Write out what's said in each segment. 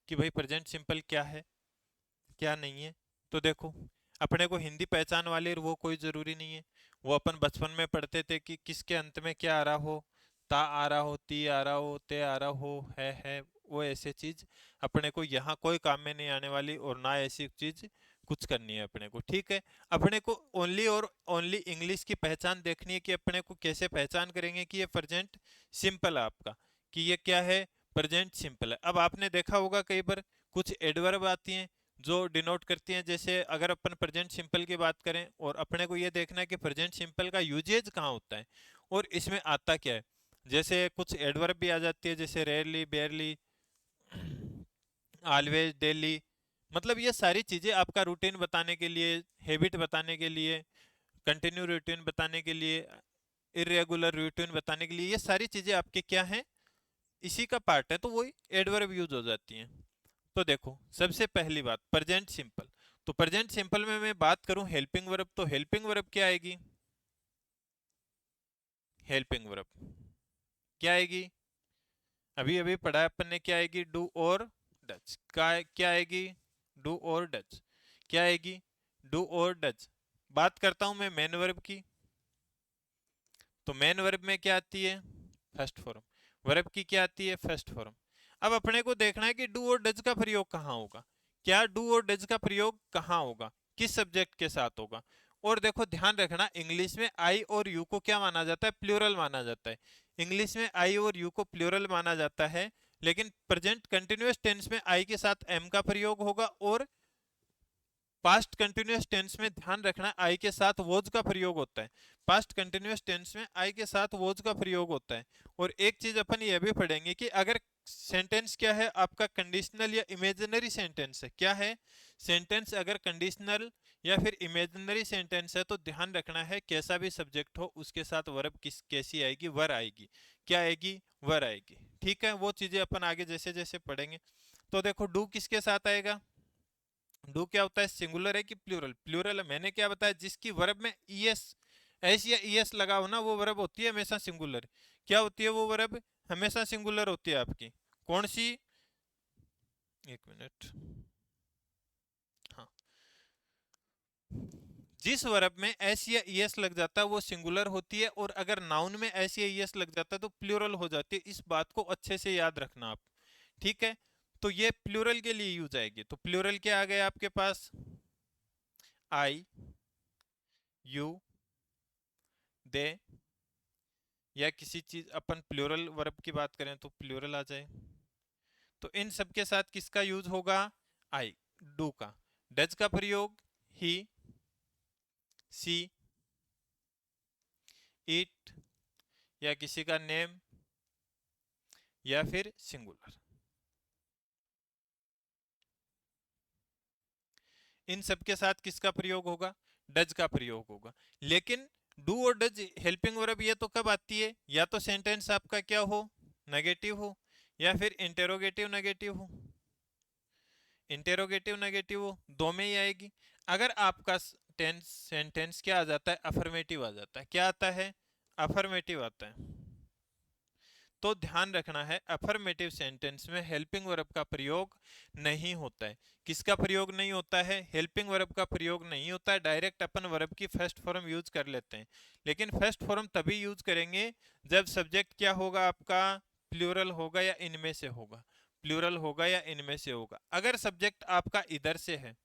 कि भाई present simple क्या है क्या नहीं है। तो देखो, अपने को हिंदी पहचान वाली वो कोई जरूरी नहीं है। वो अपन बचपन में पढ़ते थे कि किसके अंत में क्या आ रहा हो, ता आ रहा हो, ती आ रहा हो, ते आ रहा हो, है, वो ऐसे चीज अपने को यहाँ कोई काम में नहीं आने वाली, और ना ऐसी चीज कुछ करनी है अपने को। ठीक है, अपने को ओनली और ओनली इंग्लिश की पहचान देखनी है कि अपने को कैसे पहचान करेंगे कि ये प्रेजेंट सिंपल है आपका, कि ये क्या है, प्रेजेंट सिंपल है। अब आपने देखा होगा कई बार कुछ एडवर्ब आती हैं जो डिनोट करती हैं, जैसे अगर अपन प्रेजेंट सिंपल की बात करें और अपने को ये देखना है कि प्रेजेंट सिंपल का यूजेज कहाँ होता है और इसमें आता क्या है। जैसे कुछ एडवर्ब भी आ जाती है, जैसे रेयरली, बेयरली, ऑलवेज, डेली। मतलब ये सारी चीजें आपका रूटीन बताने के लिए, हैबिट बताने के लिए, कंटिन्यू रूटीन बताने के लिए, इरेगुलर रूटीन बताने के लिए, ये सारी चीजें आपके क्या हैं, इसी का पार्ट है, तो वही एडवर्ब यूज हो जाती हैं। तो देखो, सबसे पहली बात प्रेजेंट सिंपल। तो प्रेजेंट सिंपल में मैं बात करूं हेल्पिंग वर्ब, तो हेल्पिंग वर्ब क्या आएगी, हेल्पिंग वर्ब क्या आएगी, अभी अभी पढ़ा है अपन ने, क्या आएगी, डू और डच। क्या आएगी, डू और डच। क्या आएगी, डू और डच। बात करता हूं मैं मेन वर्ब की, तो मेन वर्ब में क्या आती है, फर्स्ट फॉर्म। वर्ब की क्या आती है, फर्स्ट फॉर्म। अब अपने को देखना है कि डू और डज का प्रयोग कहाँ होगा, क्या डू और डज का प्रयोग कहाँ होगा, किस सब्जेक्ट के साथ होगा। और देखो ध्यान रखना, इंग्लिश में आई और यू को क्या माना जाता है, प्लूरल माना जाता है। इंग्लिश में आई और यू को प्लूरल माना जाता है, लेकिन प्रेजेंट कंटिन्यूअस टेंस में आई के साथ एम का प्रयोग होगा, और पास्ट कंटिन्यूअस टेंस में ध्यान रखना आई के साथ वोज का प्रयोग होता है। पास्ट कंटिन्यूअस टेंस में आई के साथ वोज का प्रयोग होता है। और एक चीज अपन ये भी पढ़ेंगे कि अगर सेंटेंस क्या है आपका, कंडीशनल या इमेजिनरी सेंटेंस है, क्या है, सेंटेंस अगर कंडीशनल या फिर इमेजिनरी सेंटेंस है, तो ध्यान रखना है कैसा भी सब्जेक्ट हो उसके साथ वर्ब किस कैसी आएगी, वर आएगी। क्या आएगी, वर आएगी। ठीक है, वो चीजें अपन आगे जैसे जैसे पढ़ेंगे। तो देखो, डू किसके साथ आएगा, डू क्या होता है, सिंगुलर है कि प्लूरल, प्लूरल है। मैंने क्या बताया, जिसकी वर्ब में ईएस, एस या ईएस लगा हो ना, वो वर्ब होती है हमेशा सिंगुलर। क्या होती है वो वर्ब, हमेशा सिंगुलर होती है आपकी। कौन सी, एक मिनट, हाँ, जिस वर्ब में एस या ईएस लग जाता है वो सिंगुलर होती है, और अगर नाउन में एस या ईएस लग जाता है तो प्लूरल हो जाती है। इस बात को अच्छे से याद रखना आप। ठीक है, तो ये प्लूरल के लिए यूज आएगी। तो प्लूरल क्या आ गया आपके पास, आई, यू, दे, या किसी चीज अपन प्लूरल वर्ब की बात करें तो प्लूरल आ जाए। तो इन सब के साथ किसका यूज होगा, आई, डू का। डज का प्रयोग, ही, सी, इट, या किसी का नेम, या फिर सिंगुलर, इन सब के साथ किसका प्रयोग होगा, डज का प्रयोग होगा। लेकिन डू और डज हेल्पिंग वर्ब ये तो कब आती है, या तो सेंटेंस आपका क्या हो, नेगेटिव हो, या फिर इंटेरोगेटिव नेगेटिव हो। इंटेरोगेटिव नेगेटिव हो, दो में ही आएगी। अगर आपका टेंस सेंटेंस क्या आ जाता है, अफर्मेटिव आ जाता है, क्या आता है, अफर्मेटिव आता है, तो ध्यान रखना है अफर्मेटिव सेंटेंस में हेल्पिंग वर्ब का प्रयोग नहीं होता है। किसका प्रयोग नहीं होता है, हेल्पिंग वर्ब का प्रयोग नहीं होता है। डायरेक्ट अपन वर्ब की फर्स्ट फॉर्म यूज कर लेते हैं, लेकिन फर्स्ट फॉर्म तभी यूज करेंगे जब सब्जेक्ट क्या होगा आपका, प्लूरल होगा या इनमें से होगा, प्लूरल होगा या इनमें से होगा। अगर सब्जेक्ट आपका इधर से है,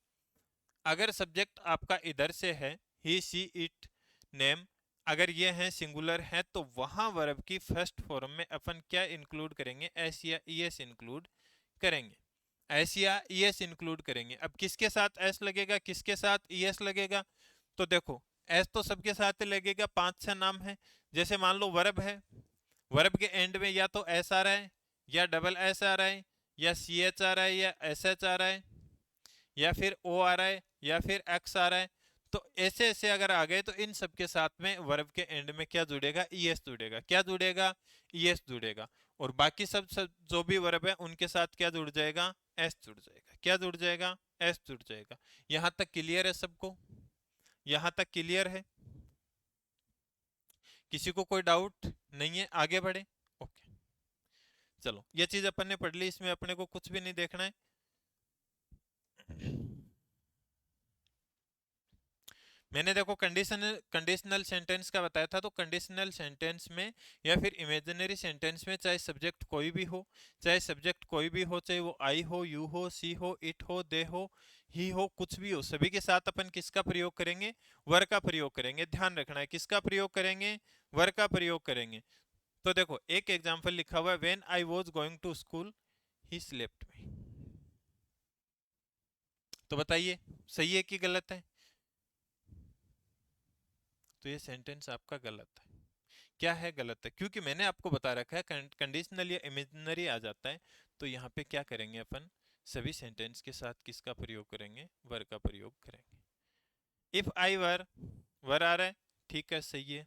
अगर सब्जेक्ट आपका इधर से है, ही, सी, इट, नेम, अगर ये हैं सिंगुलर है, तो वहां वर्ब की फर्स्ट फॉर्म में अपन क्या इंक्लूड करेंगे, एस या ईएस इंक्लूड करेंगे, एस या ईएस इंक्लूड करेंगे। अब किसके साथ एस लगेगा, किसके साथ ईएस लगेगा, तो देखो, एस तो सबके साथ लगेगा, पांच छह नाम है। जैसे मान लो वर्ब है, वर्ब के एंड में या तो एस आ रहा है, या डबल एस आ रहा है, या सी एच आ रहा है, या एस एच आ रहा है, या फिर ओ आ रहा है, या फिर एक्स आ रहा है। तो ऐसे ऐसे अगर आ गए तो इन सब के साथ में वर्ब के एंड में क्या जुड़ेगा, ईएस जुड़ेगा। क्या जुड़ेगा, ईएस जुड़ेगा। और बाकी सब जो भी वर्ब है उनके साथ क्या जुड़ जाएगा, एस जुड़ जाएगा। क्या जुड़ जाएगा, एस जुड़ जाएगा। यहां तक क्लियर है सबको, यहां तक क्लियर है, किसी को कोई डाउट नहीं है, आगे बढ़े। ओके, चलो ये चीज अपन ने पढ़ ली, इसमें अपने को कुछ भी नहीं देखना है। मैंने देखो कंडीशनल कंडीशनल सेंटेंस का बताया था, तो कंडीशनल सेंटेंस में या फिर इमेजिनरी सेंटेंस में चाहे सब्जेक्ट कोई भी हो, चाहे सब्जेक्ट कोई भी हो, चाहे वो आई हो, यू हो, सी हो, इट हो, दे हो, ही हो, कुछ भी हो, सभी के साथ अपन किसका प्रयोग करेंगे? वर का प्रयोग करेंगे। ध्यान रखना है किसका प्रयोग करेंगे? वर का प्रयोग करेंगे। तो देखो एक एग्जाम्पल लिखा हुआ है, when I was going to school he slept me. तो बताइए सही है कि गलत है? तो ये सेंटेंस आपका गलत है। क्या है गलत है? क्योंकि मैंने आपको बता रखा है कंडीशनल या इमेजिनरी आ जाता है, तो यहाँ पे क्या करेंगे अपन? सभी सेंटेंस के साथ किसका प्रयोग करेंगे? वर का प्रयोग करेंगे। इफ आई वर आ रहा है, ठीक है सही है।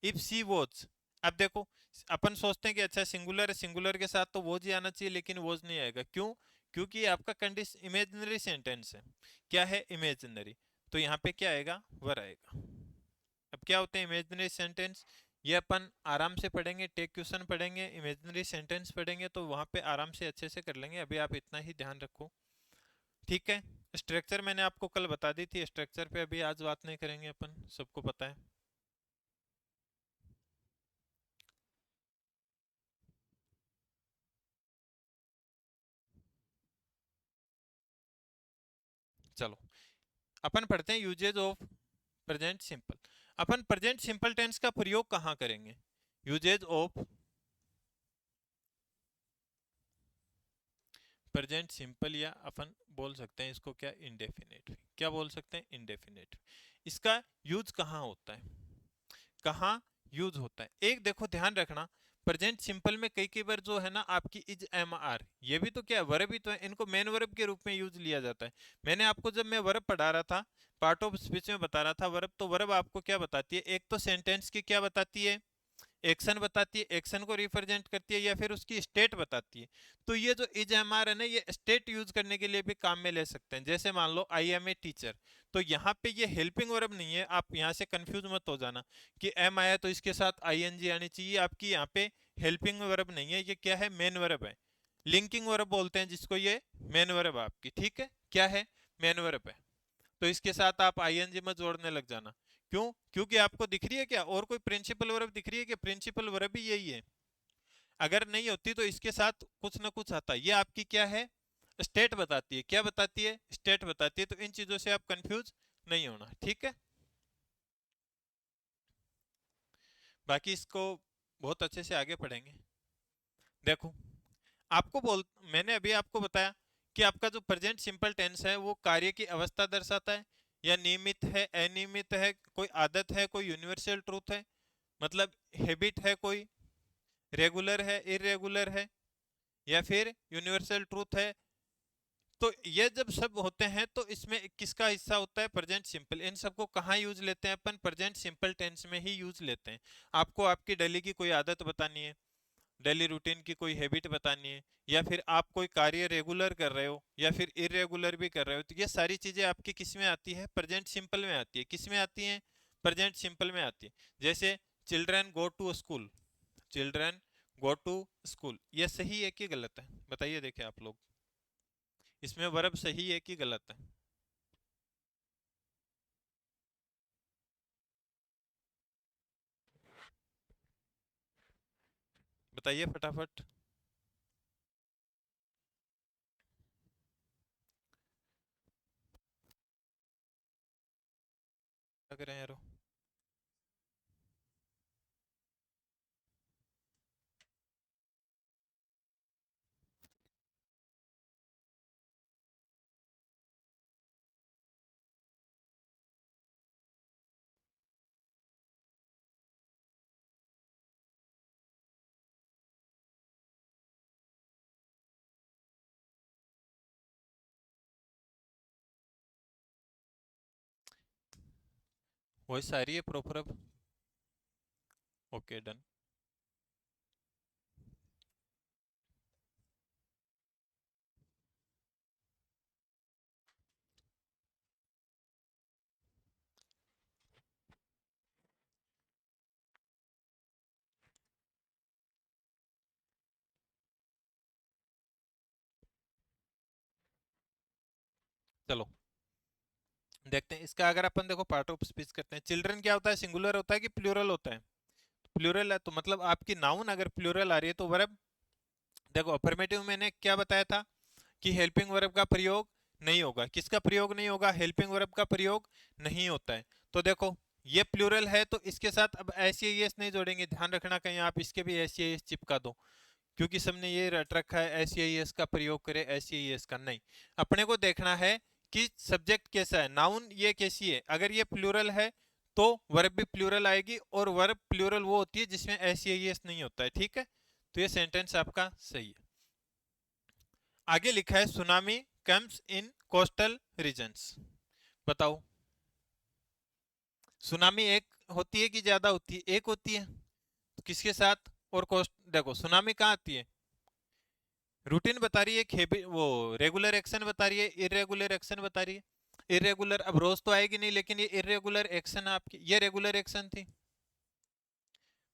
इफ सी वॉज, अब देखो अपन सोचते हैं कि अच्छा सिंगुलर है, सिंगुलर के साथ तो वॉज ही आना चाहिए, लेकिन वॉज नहीं आएगा। क्यों? क्योंकि ये आपका कंडीशन इमेजिनरी सेंटेंस है। क्या है? इमेजिनरी। तो यहाँ पे क्या आएगा? वर आएगा। अब क्या होते हैं इमेजिनरी सेंटेंस? ये अपन आराम से पढ़ेंगे, टेक क्वेश्चन पढ़ेंगे, इमेजिनरी सेंटेंस पढ़ेंगे, तो वहां पे आराम से अच्छे से कर लेंगे। अभी आप इतना ही ध्यान रखो, ठीक है? स्ट्रक्चर मैंने आपको कल बता दी थी, स्ट्रक्चर पे अभी आज बात नहीं करेंगे अपन, सबको पता है। चलो अपन पढ़ते हैं यूजेज ऑफ प्रेजेंट सिंपल। अपन प्रेजेंट सिंपल टेंस का प्रयोग कहाँ करेंगे? यूजेज ऑफ प्रेजेंट सिंपल, या अपन बोल सकते हैं इसको क्या, इंडेफिनेट। क्या बोल सकते हैं? इंडेफिनेट। इसका यूज कहाँ होता है? कहाँ यूज होता है? एक देखो ध्यान रखना, प्रेजेंट सिंपल में कई कई बार जो है ना आपकी इज एम आर, ये भी तो क्या है, वर्ब ही तो है, इनको मेन वर्ब के रूप में यूज लिया जाता है। मैंने आपको जब मैं वर्ब पढ़ा रहा था, पार्ट ऑफ स्पीच में बता रहा था वर्ब, तो वर्ब आपको क्या बताती है? एक तो सेंटेंस की क्या बताती है? एक्शन बताती है, एक्शन को रिप्रेजेंट करती है, या फिर उसकी स्टेट बताती है। तो ये जो इज एम आर है ना, ये स्टेट यूज करने के लिए भी काम में ले सकते हैं। जैसे मान लो आई एम ए टीचर, तो यहाँ पे ये हेल्पिंग वर्ब नहीं है, आप यहाँ से कंफ्यूज मत हो जाना कि एम आया तो इसके साथ आई एन जी आनी चाहिए। आपकी यहाँ पे हेल्पिंग वर्ब नहीं है, ये क्या है? मेन वर्ब है। लिंकिंग वर्ब बोलते हैं जिसको, ये मेन वर्ब आपकी, ठीक है? क्या है? मेन वर्ब है। तो इसके साथ आप आईएनजी में जोड़ने लग जाना। क्यों? क्योंकि आपको दिख रही है क्या और कोई प्रिंसिपल वर्ब दिख रही है? कि प्रिंसिपल वर्ब भी यही है। अगर नहीं होती तो इसके साथ कुछ ना कुछ आता। ये आपकी क्या है? स्टेट बताती है। क्या बताती है? स्टेट बताती है। तो इन चीजों से आप कंफ्यूज नहीं होना, ठीक है? बाकी इसको बहुत अच्छे से आगे पढ़ेंगे। देखो आपको बोल मैंने अभी आपको बताया कि आपका जो प्रेजेंट सिंपल टेंस है वो कार्य की अवस्था दर्शाता है, या नियमित है, अनियमित है, कोई आदत है, कोई यूनिवर्सल ट्रूथ है, मतलब हैबिट है, कोई रेगुलर है, इरेगुलर है, या फिर यूनिवर्सल ट्रूथ है। तो ये जब सब होते हैं तो इसमें किसका हिस्सा होता है? Present simple. इन सबको कहाँ यूज लेते हैं अपन? प्रेजेंट सिंपल टेंस में ही यूज लेते हैं। आपको आपकी डेली की कोई आदत बतानी है, डेली रूटीन की कोई हैबिट बतानी है, या फिर आप कोई कार्य रेगुलर कर रहे हो या फिर इरेगुलर भी कर रहे हो, तो ये सारी चीजें आपकी किस में आती है? प्रेजेंट सिंपल में आती है। किस में आती है? प्रेजेंट सिंपल में आती है। जैसे children go to school, children go to school, ये सही है कि गलत है? बताइए, देखिए आप लोग, इसमें वर्ब सही है कि गलत है? बताइए फटाफट। लग रहे हैं यारो। वॉइस आ रही है प्रॉपर अब? Okay done. चलो देखते हैं इसका। अगर अपन देखो पार्ट ऑफ स्पीच करते हैं, चिल्ड्रन क्या होता है, सिंगुलर होता है कि प्लूरल होता है? प्लूरल है, तो मतलब आपकी नाउन अगर प्लूरल आ रही है तो वर्ब, देखो अफर्मेटिव मैंने क्या बताया था कि हेल्पिंग वर्ब का प्रयोग नहीं होगा। किसका प्रयोग नहीं होगा? हेल्पिंग वर्ब का प्रयोग नहीं होता है। तो देखो ये प्लूरल है तो इसके साथ अब एस एस नहीं जोड़ेंगे, ध्यान रखना कहीं आप इसके भी एस चिपका दो, क्योंकि सबने ये रट रखा है एस का प्रयोग करे, एस का नहीं। अपने को देखना है कि सब्जेक्ट कैसा है, नाउन ये कैसी है। अगर ये प्लूरल है तो वर्ब भी प्लूरल आएगी, और वर्ब प्लूरल वो होती है जिसमें एस नहीं होता है, ठीक है? तो ये सेंटेंस आपका सही है। आगे लिखा है tsunami comes in coastal regions. बताओ, सुनामी एक होती है कि ज्यादा होती है? एक होती है। तो किसके साथ? और कोस्ट, देखो सुनामी कहाँ आती है? रूटीन बता रही है, वो रेगुलर एक्शन बता रही है, इरेगुलर एक्शन बता रही है। इरेगुलर अब रोज तो आएगी नहीं, लेकिन ये इरेगुलर एक्शन आपकी, ये रेगुलर एक्शन थी।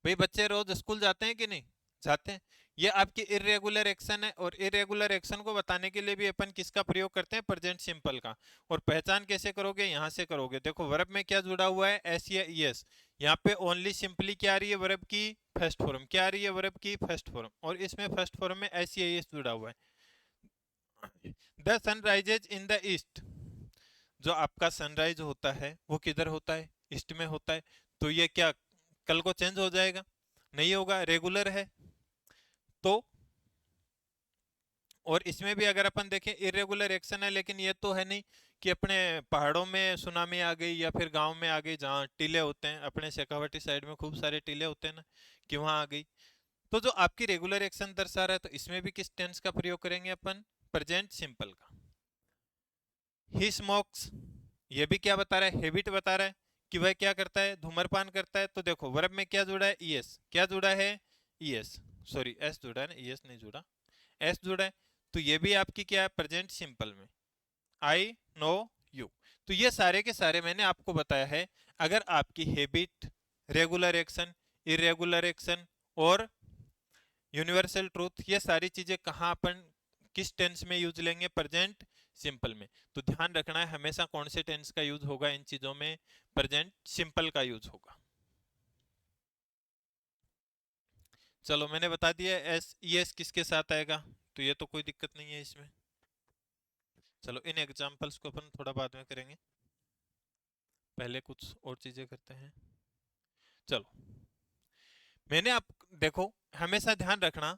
भाई बच्चे रोज स्कूल जाते हैं कि नहीं जाते हैं? ये आपकी इरेगुलर एक्शन है, और इरेगुलर एक्शन को बताने के लिए भी अपन किसका प्रयोग करते हैं? प्रेजेंट सिंपल का। और पहचान कैसे करोगे? यहां से करोगे। देखो वर्ब में क्या जुड़ा हुआ है? एस या ईएस। यहाँ पे ओनली सिंपली क्या आ रही है? वर्ब की फर्स्ट फॉर्म। क्या आ रही है? वर्ब की फर्स्ट फॉर्म। और इसमें फर्स्ट फॉर्म में एस या ईएस जुड़ा हुआ है। The sunrises in the east. जो आपका सनराइज होता है वो किधर होता है? ईस्ट में होता है। तो ये क्या कल को चेंज हो जाएगा? नहीं होगा, रेगुलर है। तो और इसमें भी अगर अपन देखें इरेगुलर एक्शन है, लेकिन ये तो है नहीं कि अपने पहाड़ों में सुनामी आ गई या फिर गांव में आ गई जहाँ टीले होते हैं, अपने शेखावटी साइड में खूब सारे टीले होते हैं ना, कि वहां आ गई। तो जो आपकी रेगुलर एक्शन दर्शा रहा है, तो इसमें भी किस टेंस का प्रयोग करेंगे अपन? प्रेजेंट सिंपल का। ही स्मोक्स, ये भी क्या बता रहा है? हैबिट बता रहा है कि वह क्या करता है? धूम्रपान करता है। तो देखो वर्ब में क्या जुड़ा है? ईएस। क्या जुड़ा है? ईएस। सॉरी एस जुड़ा है ना, ईएस नहीं जुड़ा, एस जुड़ा है। तो ये भी आपकी क्या है? प्रेजेंट सिंपल में। I know you. तो ये सारे के सारे मैंने आपको बताया है। अगर आपकी habit, regular action, irregular action और यूनिवर्सल ट्रूथ, ये सारी चीजें कहाँ अपन किस टेंस में यूज लेंगे? प्रेजेंट सिंपल में। तो ध्यान रखना है हमेशा कौन से टेंस का यूज होगा इन चीजों में? प्रेजेंट सिंपल का यूज होगा। चलो मैंने बता दिया एस ई एस किसके साथ आएगा, तो ये तो कोई दिक्कत नहीं है इसमें। चलो इन एग्जांपल्स को अपन थोड़ा बाद में करेंगे, पहले कुछ और चीजें करते हैं। चलो मैंने आप देखो, हमेशा ध्यान रखना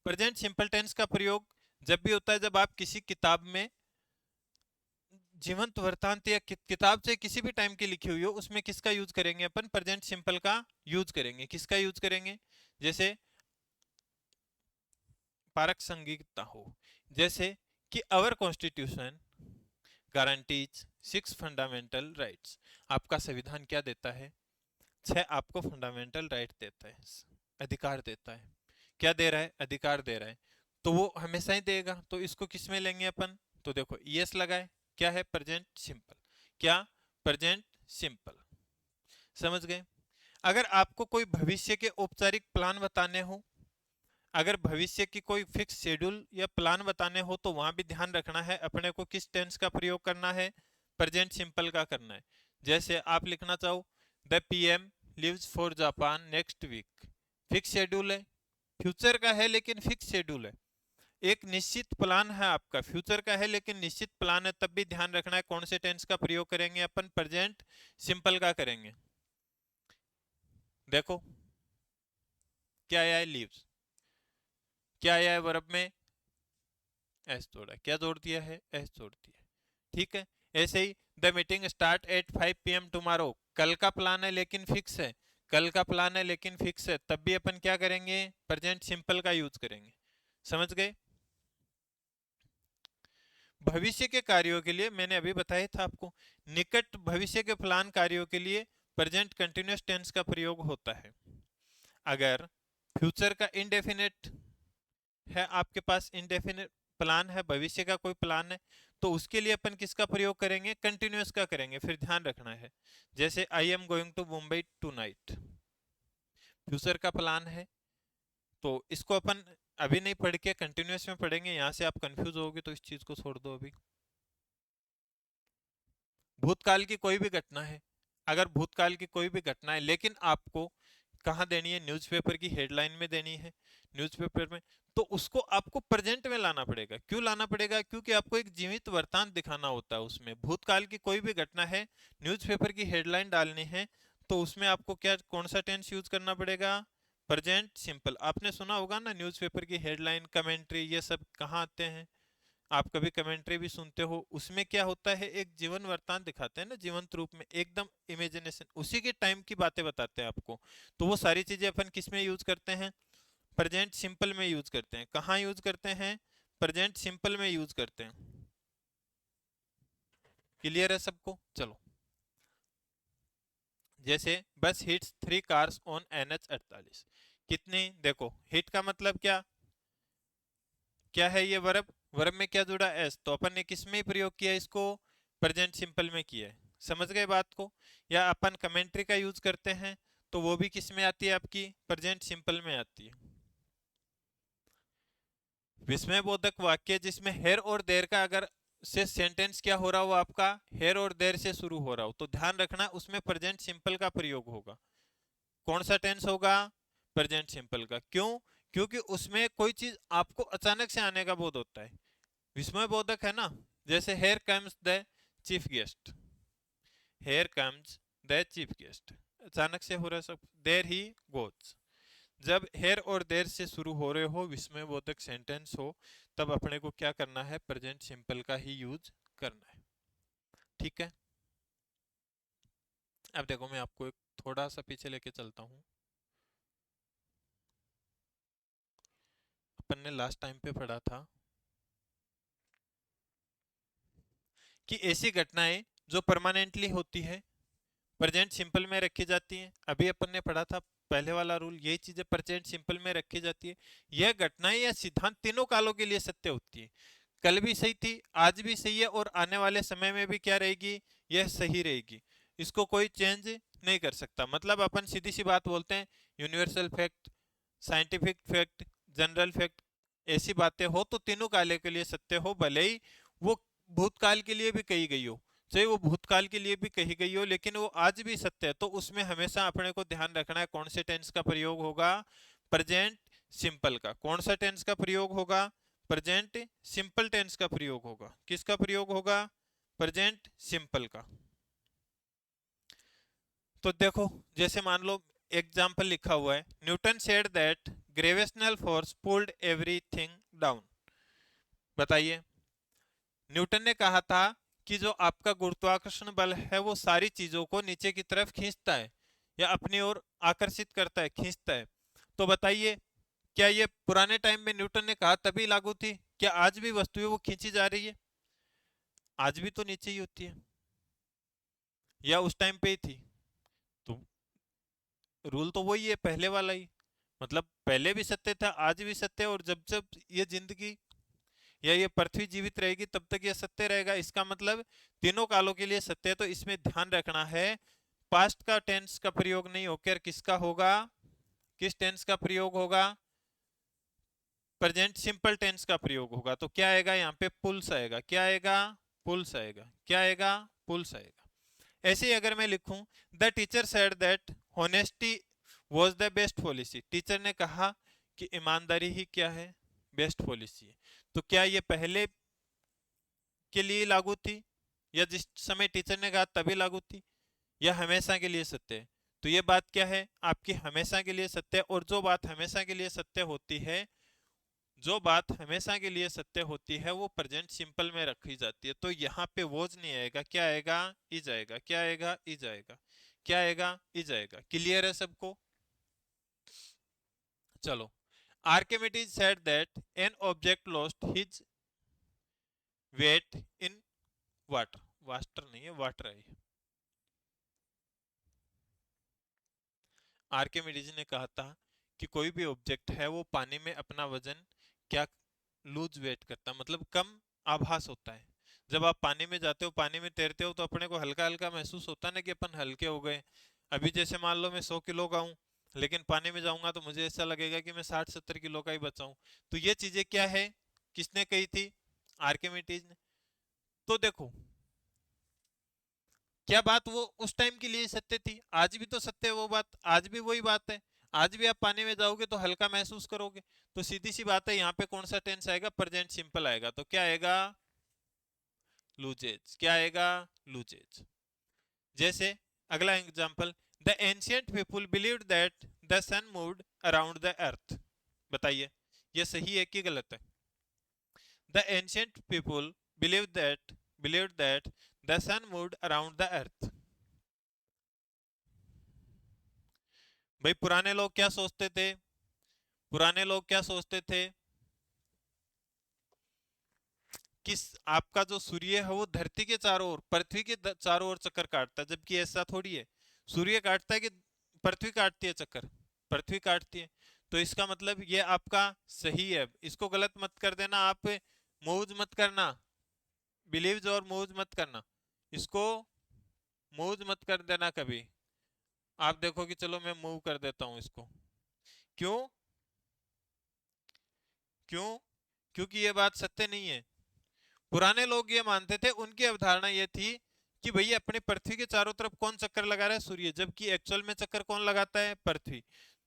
प्रेजेंट सिंपल टेंस का प्रयोग जब भी होता है जब आप किसी किताब में जीवंत वृत्तांत या किताब से किसी भी टाइम की लिखी हुई हो, उसमें किसका यूज करेंगे अपन? प्रेजेंट सिंपल का यूज करेंगे। किसका यूज करेंगे? जैसे पारक संगीता हो, जैसे कि our constitution guarantees 6 fundamental rights. आपका संविधान क्या देता है? 6 आपको फंडामेंटल राइट देता है, अधिकार देता है। क्या दे रहा है? अधिकार दे रहा है। तो वो हमेशा ही देगा, तो इसको किस में लेंगे अपन? तो देखो यस लगाए, क्या है? Present simple. क्या? Present simple. समझ गए? अगर आपको कोई भविष्य के औपचारिक प्लान बताने हो, अगर भविष्य की कोई फिक्स शेड्यूल या प्लान बताने हो, तो वहां भी ध्यान रखना है अपने को किस टेंस का प्रयोग करना है? प्रेजेंट सिंपल का करना है। जैसे आप लिखना चाहो the PM lives for Japan next week. Fix schedule है, फ्यूचर का है लेकिन फिक्स शेड्यूल है। एक निश्चित प्लान है आपका, फ्यूचर का है लेकिन निश्चित प्लान है, तब भी ध्यान रखना है कौन से टेंस का प्रयोग करेंगे अपन? प्रेजेंट सिंपल का करेंगे। देखो क्या आया है? लीव्स। क्या आया है वर्ब में? एस जोड़ा। क्या जोड़ दिया है? एस जोड़ दिया। ठीक है। ऐसे ही the meeting start at 5 PM tomorrow. कल का प्लान है लेकिन फिक्स है, कल का प्लान है लेकिन फिक्स है, तब भी अपन क्या करेंगे? प्रेजेंट सिंपल का यूज करेंगे। समझ गए? भविष्य के कार्यों के लिए मैंने अभी बताया था आपको, निकट भविष्य के प्लान कार्यों के लिए प्रेजेंट कंटिन्यूअस टेंस का प्रयोग होता है। अगर फ्यूचर का इनडेफिनेट है आपके पास, इनडेफिनेट प्लान है, भविष्य का कोई प्लान है, तो उसके लिए अपन किसका प्रयोग करेंगे? कंटिन्यूअस का करेंगे। फिर ध्यान रखना है, जैसे I am going to Mumbai tonight, future का प्लान है, तो इसको अपन अभी नहीं पढ़ के कंटिन्यूअस में पढ़ेंगे। यहाँ से आप कंफ्यूज होगे तो इस चीज को छोड़ दो अभी। भूतकाल की कोई भी घटना है, अगर भूतकाल की कोई भी घटना है लेकिन आपको कहाँ देनी है, न्यूज़पेपर की हेडलाइन में देनी है, न्यूज़पेपर में, तो उसको आपको प्रेजेंट में लाना पड़ेगा। क्यों लाना पड़ेगा? क्योंकि आपको एक जीवित वृत्तांत दिखाना होता है उसमें। भूतकाल की कोई भी घटना है, न्यूज़पेपर की हेडलाइन डालनी है, तो उसमें आपको क्या, कौन सा टेंस यूज करना पड़ेगा? Present simple. आपने सुना होगा ना, न्यूज़पेपर की हेडलाइन, कमेंट्री, ये सब कहाँ आते हैं? आप कभी कमेंट्री भी सुनते हो, उसमें क्या होता है, एक जीवन वृत्तांत दिखाते हैं ना, जीवंत रूप में, एकदम इमेजिनेशन, उसी के टाइम की बातें बताते हैं आपको। तो वो सारी चीजें अपन किस में यूज करते हैं? प्रेजेंट सिंपल में यूज करते हैं। कहाँ यूज करते हैं? प्रेजेंट सिंपल में यूज करते हैं। क्लियर है सबको? चलो, जैसे बस हिट्स 3 कार्स ऑन NH 48। कितनी, देखो हिट का मतलब क्या, क्या है ये वर्ब, वर्ब में क्या जुड़ा? एस, तो अपन ने किस में प्रयोग किया इसको? प्रेजेंट सिंपल में किया है। समझ गए बात को? या अपन कमेंट्री का यूज करते हैं, तो वो भी किस में आती है आपकी? प्रेजेंट सिंपल में आती है। विस्मय बोधक वाक्य जिसमें हेर और देर का अगर से सेंटेंस क्या हो रहा हो आपका, हेर और देर से शुरू हो रहा हो, तो ध्यान रखना उसमें प्रेजेंट सिंपल का प्रयोग होगा। कौन सा टेंस होगा? प्रेजेंट सिंपल का। क्यों? क्योंकि उसमें कोई चीज आपको अचानक से आने का बोध होता है, विस्मय बोधक है ना। जैसे here comes the chief guest, here comes the chief guest, अचानक से हो रहा सब। देर ही गोज, जब हेयर और देर से शुरू हो रहे हो, विस्मय बोधक सेंटेंस हो, तब अपने को क्या करना है? प्रेजेंट सिंपल का ही यूज करना है। ठीक है, अब देखो मैं आपको एक थोड़ा सा पीछे लेके चलता हूँ। अपन ने लास्ट टाइम पे पढ़ा था कि ऐसी घटनाएं जो परमानेंटली होती है, प्रेजेंट सिंपल में रखी जाती है। अभी अपन ने पढ़ा था पहले वाला रूल, यही चीजें प्रेजेंट सिंपल में रखी जाती है। यह घटनाएं या सिद्धांत तीनों कालों के लिए सत्य होती है। कल भी सही थी, आज भी सही है, और आने वाले समय में भी क्या रहेगी? यह सही रहेगी। इसको कोई चेंज नहीं कर सकता। मतलब अपन सीधी सी बात बोलते हैं, universal fact, scientific fact, general fact, ऐसी बातें हो तो तीनों काले के लिए सत्य हो, भले ही वो भूतकाल के लिए भी कही गई हो, चाहे वो भूतकाल के लिए भी कही गई हो, लेकिन वो आज भी सत्य है। तो उसमें हमेशा अपने को ध्यान रखना है कौन से टेंस का प्रयोग होगा? प्रेजेंट सिंपल का। कौन सा टेंस का प्रयोग होगा? प्रेजेंट सिंपल टेंस का प्रयोग होगा। किसका प्रयोग होगा? प्रेजेंट सिंपल का। तो देखो, जैसे मान लो एग्जाम्पल लिखा हुआ है, Newton said that gravitational force pulled everything down. बताइए, न्यूटन ने कहा था कि जो आपका गुरुत्वाकर्षण बल है वो सारी चीजों को नीचे की तरफ खींचता है, या अपनी ओर आकर्षित करता है, खींचता है। तो बताइए, क्या ये पुराने टाइम में न्यूटन ने कहा तभी लागू थी? क्या आज भी वस्तुएं वो खींची जा रही है? आज भी तो नीचे ही होती है, या उस टाइम पे ही थी? तो रूल तो वही है, पहले वाला ही। मतलब पहले भी सत्य था, आज भी सत्य है, और जब जब ये जिंदगी या ये पृथ्वी जीवित रहेगी तब तक ये सत्य रहेगा। इसका मतलब तीनों कालों के लिए सत्य है। तो इसमें ध्यान रखना है, पास्ट का टेंस का प्रयोग नहीं होकर किसका होगा? किस टेंस का प्रयोग होगा? प्रेजेंट सिंपल टेंस का प्रयोग होगा। तो क्या आएगा यहाँ पे? पुल्स आएगा। क्या आएगा? पुल्स आएगा। क्या आएगा? पुल्स आएगा। ऐसे ही अगर मैं लिखूं, the teacher said that honesty was the best policy. Teacher ने कहा कि ईमानदारी ही क्या है? बेस्ट पॉलिसी है। तो क्या ये पहले के लिए लागू थी, या जिस समय टीचर ने कहा तभी लागू थी, या हमेशा के लिए सत्य है? तो ये बात क्या है आपकी? हमेशा के लिए सत्य है। और जो बात हमेशा के लिए सत्य होती है, जो बात हमेशा के लिए सत्य होती है, वो प्रेजेंट सिंपल में रखी जाती है। तो यहाँ पे वोज नहीं आएगा। क्या आएगा? इज आएगा। क्या आएगा? इज आएगा। क्या आएगा? इज आएगा। क्लियर है सबको? चलो, Archimedes said that an object lost his weight in water. Water नहीं है, वाटर है। आर्किमिडीज ने कहा था कि कोई भी ऑब्जेक्ट है वो पानी में अपना वजन क्या लूज वेट करता, मतलब कम आभास होता है। जब आप पानी में जाते हो, पानी में तैरते हो, तो अपने को हल्का हल्का महसूस होता है ना कि अपन हल्के हो गए। अभी जैसे मान लो मैं 100 किलो का हूँ, लेकिन पानी में जाऊंगा तो मुझे ऐसा लगेगा कि मैं 60-70 किलो का ही बचा हूँ। तो ये चीजें क्या है, किसने कही थी? आर्किमिडीज ने। तो देखो, क्या बात वो उस टाइम के लिए सत्य थी, आज भी तो सत्य है वो बात, आज भी वही बात है। आज भी आप पानी में जाओगे तो हल्का महसूस करोगे। तो सीधी सी बात है, यहाँ पे कौन सा टेंस आएगा, प्रेजेंट सिंपल आएगा। तो क्या आएगा, लूजेज। क्या आएगा, लूजेज। जैसे अगला example, the ancient people believed that the sun moved around the earth. बताइए ये सही है कि गलत है। The ancient people believed that the sun moved around the earth. भाई पुराने लोग क्या सोचते थे, पुराने लोग क्या सोचते थे, किस आपका जो सूर्य है वो धरती के चारों ओर, पृथ्वी के चारों ओर चक्कर काटता है, जबकि ऐसा थोड़ी है। सूर्य काटता है कि पृथ्वी काटती है चक्कर, पृथ्वी काटती है। तो इसका मतलब ये आपका सही है, इसको गलत मत कर देना आप, मूव मत करना, बिलीव्स और मूव मत करना, इसको मूव मत कर देना कभी। आप देखो कि चलो मैं मूव कर देता हूं इसको, क्यों, क्यों, क्योंकि ये बात सत्य नहीं है। पुराने लोग ये मानते थे, उनकी अवधारणा ये थी कि भैया अपने पृथ्वी के चारों तरफ कौन चक्कर लगा रहा है, सूर्य, जबकि एक्चुअल में चक्कर कौन लगाता है, पृथ्वी।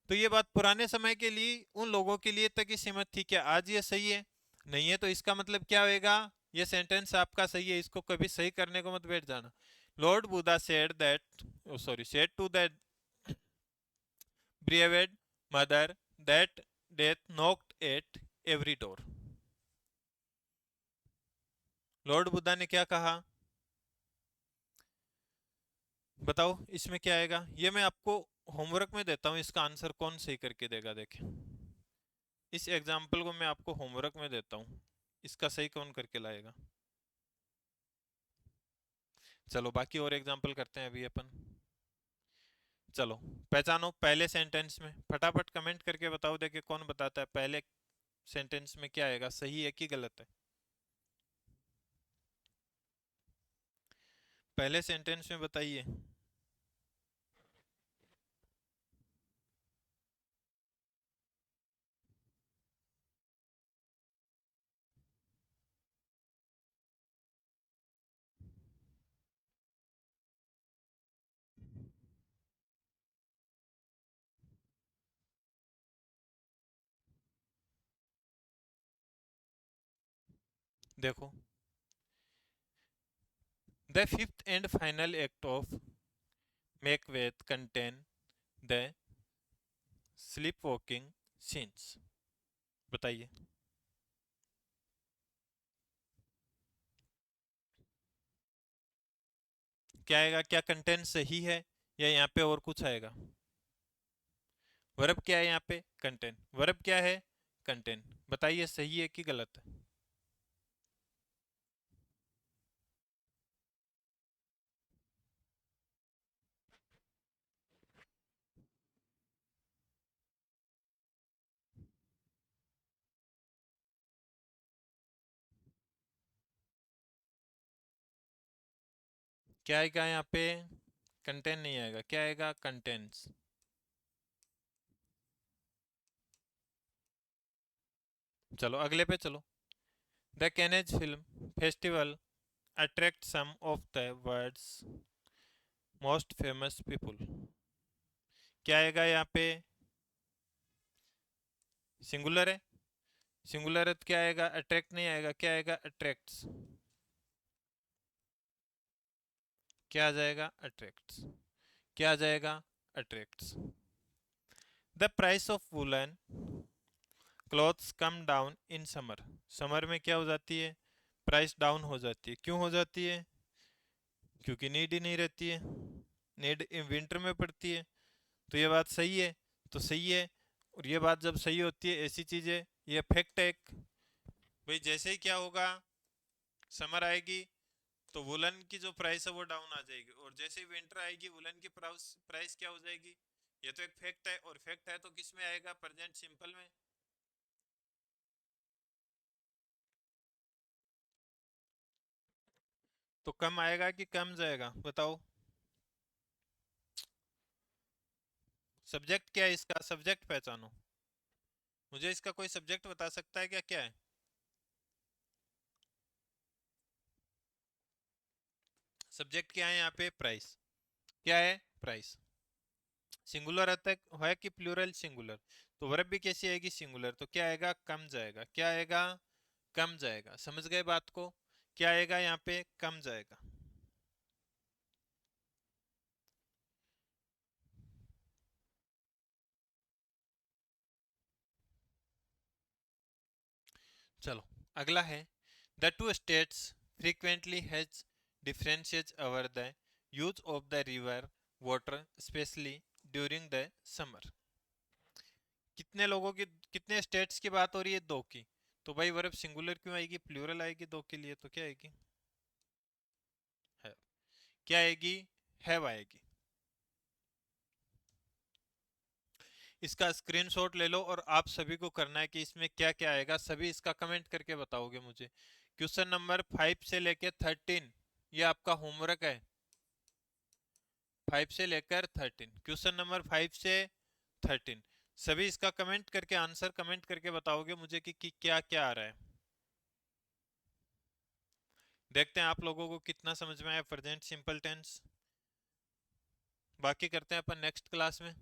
तो ये बात पुराने समय के लिए उन लोगों के लिए तक ही सीमित थी। क्या आज ये सही है, नहीं है। तो इसका मतलब क्या होएगा, ये सेंटेंस आपका सही है, इसको कभी सही करने को मत बैठ जाना। Lord Buddha said that, sorry, said to that bereaved mother that death knocked at every door। Lord Buddha ने क्या कहा, बताओ इसमें क्या आएगा। ये मैं आपको होमवर्क में देता हूँ, इसका आंसर कौन सही करके देगा, देखें। इस एग्जाम्पल को मैं आपको होमवर्क में देता हूँ, इसका सही कौन करके लाएगा। चलो बाकी और एग्जाम्पल करते हैं अभी अपन। चलो पहचानो पहले सेंटेंस में, फटाफट कमेंट करके बताओ, देखिए कौन बताता है पहले सेंटेंस में क्या आएगा, सही है कि गलत है। पहले सेंटेंस में बताइए। देखो, the fifth and final act of Macbeth contain the sleep walking scenes. बताइए। क्या आएगा, क्या कंटेंट सही है या यहाँ पे और कुछ आएगा। वर्ब क्या है यहाँ पे, कंटेंट। वर्ब क्या है, कंटेंट। बताइए सही है कि गलत है। क्या आएगा यहाँ पे, कंटेंट नहीं आएगा, क्या आएगा, कंटेंट्स। चलो अगले पे चलो। The Cannes film festival attract some of the world's most famous people. क्या आएगा यहाँ पे, सिंगुलर है, सिंगुलर है तो क्या आएगा, अट्रैक्ट नहीं आएगा, क्या आएगा, अट्रैक्ट्स। क्या आ जाएगा, अट्रैक्ट्स। क्या आ जाएगा, attracts. The price of woollen clothes come down in summer. Summer में क्या हो जाती है, प्राइस डाउन हो जाती है। क्यों हो जाती है, क्योंकि नीड ही नहीं रहती है, नीड विंटर में पड़ती है। तो ये बात सही है, तो सही है। और ये बात जब सही होती है, ऐसी चीज है, ये फैक्ट है एक। भाई जैसे ही क्या होगा, समर आएगी तो वुलन की जो प्राइस है वो डाउन आ जाएगी, और जैसे ही विंटर आएगी वुलन की प्राइस प्राइस क्या हो जाएगी। ये तो एक फैक्ट है, और फैक्ट है तो किस में आएगा, प्रेजेंट सिंपल में। तो कम आएगा कि कम जाएगा, बताओ। सब्जेक्ट क्या है इसका, सब्जेक्ट पहचानो। मुझे इसका कोई सब्जेक्ट बता सकता है क्या, क्या है। सब्जेक्ट क्या है यहाँ पे? प्राइस। क्या है? प्राइस। सिंगुलर आता है कि प्लूरल? सिंगुलर। तो वर्ब भी कैसी आएगी? सिंगुलर। तो क्या आएगा? कम जाएगा। क्या आएगा? कम जाएगा। समझ गए बात को? क्या आएगा यहाँ पे? कम जाएगा। चलो अगला है, the two states frequently has differentiate over the use of the river water specially during the summer. कितने लोगों की, कितने स्टेट्स की बात हो रही है? दो की। तो भाई वर्ब सिंगुलर क्यों आएगी? प्लूरल आएगी दो के लिए। तो क्या आएगी? है। क्या आएगी? हैव आएगी। इसका स्क्रीनशॉट ले लो और आप सभी को करना है कि इसमें क्या क्या आएगा, सभी इसका कमेंट करके बताओगे मुझे। क्वेश्चन नंबर 5 से लेकर 13 ये आपका होमवर्क है। 5 से लेकर 13, क्वेश्चन नंबर 5 से 13 सभी इसका कमेंट करके, आंसर कमेंट करके बताओगे मुझे कि क्या क्या आ रहा है। देखते हैं आप लोगों को कितना समझ में आया प्रेजेंट सिंपल टेंस। बाकी करते हैं अपन नेक्स्ट क्लास में।